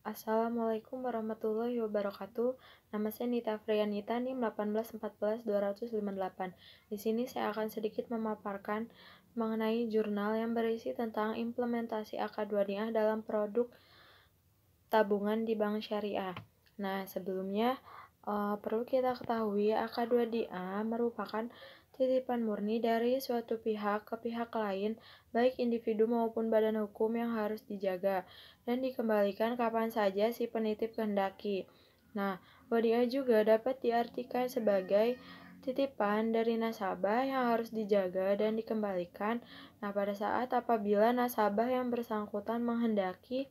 Assalamualaikum warahmatullahi wabarakatuh. Nama saya Nita Friyanita, NIM 1814258. Di sini saya akan sedikit memaparkan mengenai jurnal yang berisi tentang implementasi AK2DA dalam produk tabungan di bank syariah. Nah, sebelumnya perlu kita ketahui AK2DA merupakan titipan murni dari suatu pihak ke pihak lain, baik individu maupun badan hukum yang harus dijaga dan dikembalikan kapan saja si penitip kehendaki. Nah, WDA juga dapat diartikan sebagai titipan dari nasabah yang harus dijaga dan dikembalikan. Nah, pada saat apabila nasabah yang bersangkutan menghendaki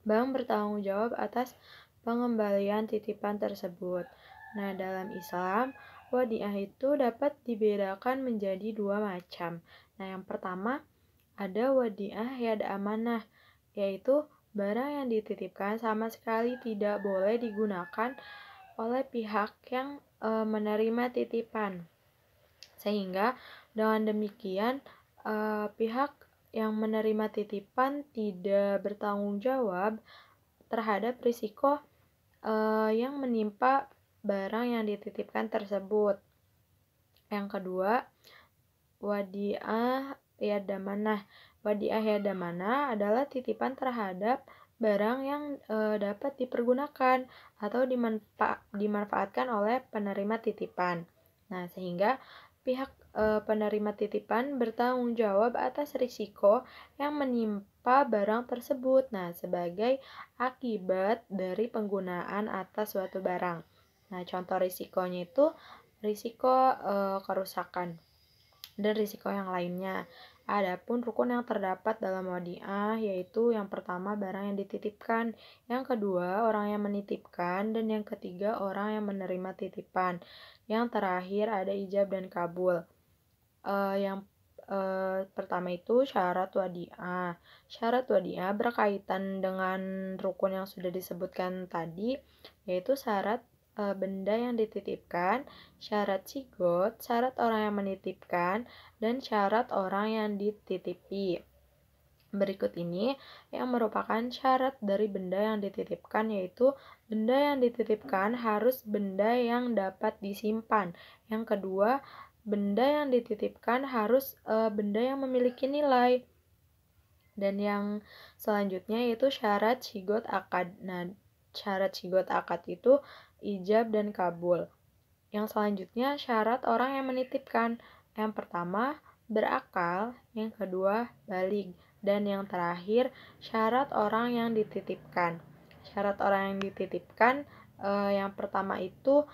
bank bertanggung jawab atas pengembalian titipan tersebut. Nah, dalam Islam, wadiah itu dapat dibedakan menjadi dua macam. Nah, yang pertama ada wadiah yad amanah, yaitu barang yang dititipkan sama sekali tidak boleh digunakan oleh pihak yang menerima titipan. Sehingga dengan demikian pihak yang menerima titipan tidak bertanggung jawab terhadap risiko yang menimpa barang yang dititipkan tersebut. Yang kedua, wadiah yadamanah. Wadiah yadamanah adalah titipan terhadap barang yang dapat dipergunakan atau dimanfaatkan oleh penerima titipan. Nah, sehingga pihak penerima titipan bertanggung jawab atas risiko yang menimpa barang tersebut. Nah, sebagai akibat dari penggunaan atas suatu barang. Nah, contoh risikonya itu risiko kerusakan dan risiko yang lainnya. Adapun rukun yang terdapat dalam wadiah yaitu yang pertama barang yang dititipkan, yang kedua orang yang menitipkan, dan yang ketiga orang yang menerima titipan. Yang terakhir ada ijab dan kabul. Yang pertama itu syarat wadiah. Syarat wadiah berkaitan dengan rukun yang sudah disebutkan tadi, yaitu syarat benda yang dititipkan, syarat sigot, syarat orang yang menitipkan, dan syarat orang yang dititipi. Berikut ini yang merupakan syarat dari benda yang dititipkan, yaitu benda yang dititipkan harus benda yang dapat disimpan. Yang kedua, benda yang dititipkan harus benda yang memiliki nilai. Dan yang selanjutnya yaitu syarat sigot akad. Nah, syarat sigot akad itu ijab dan kabul. Yang selanjutnya syarat orang yang menitipkan. Yang pertama berakal, yang kedua balig, dan yang terakhir syarat orang yang dititipkan. Syarat orang yang dititipkan yang pertama itu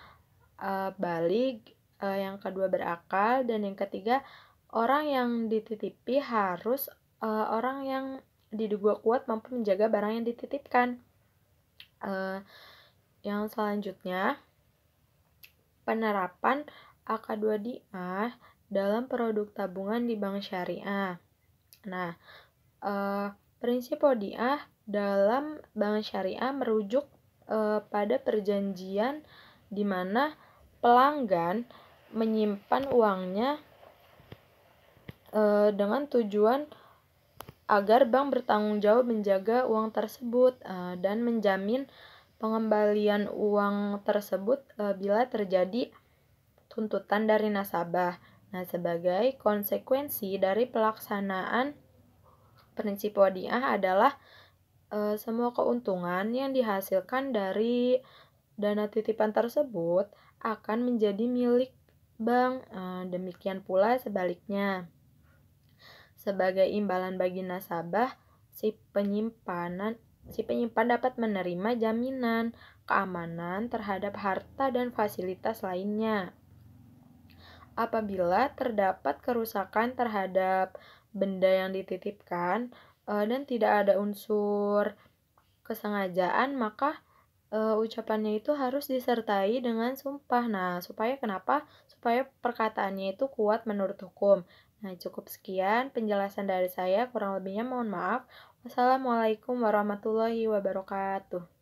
balig, yang kedua berakal, dan yang ketiga orang yang dititipi harus orang yang diduga kuat mampu menjaga barang yang dititipkan. Yang selanjutnya penerapan AK2DA dalam produk tabungan di bank syariah. Nah, prinsip wadiah dalam bank syariah merujuk pada perjanjian di mana pelanggan menyimpan uangnya dengan tujuan agar bank bertanggung jawab menjaga uang tersebut dan menjamin pengembalian uang tersebut bila terjadi tuntutan dari nasabah. Nah, sebagai konsekuensi dari pelaksanaan prinsip wadiah adalah semua keuntungan yang dihasilkan dari dana titipan tersebut akan menjadi milik bank. Demikian pula sebaliknya. Sebagai imbalan bagi nasabah, si penyimpan dapat menerima jaminan keamanan terhadap harta dan fasilitas lainnya. Apabila terdapat kerusakan terhadap benda yang dititipkan dan tidak ada unsur kesengajaan, maka ucapannya itu harus disertai dengan sumpah. Nah, supaya kenapa? Supaya perkataannya itu kuat menurut hukum. Nah, cukup sekian penjelasan dari saya, kurang lebihnya mohon maaf. Wassalamualaikum warahmatullahi wabarakatuh.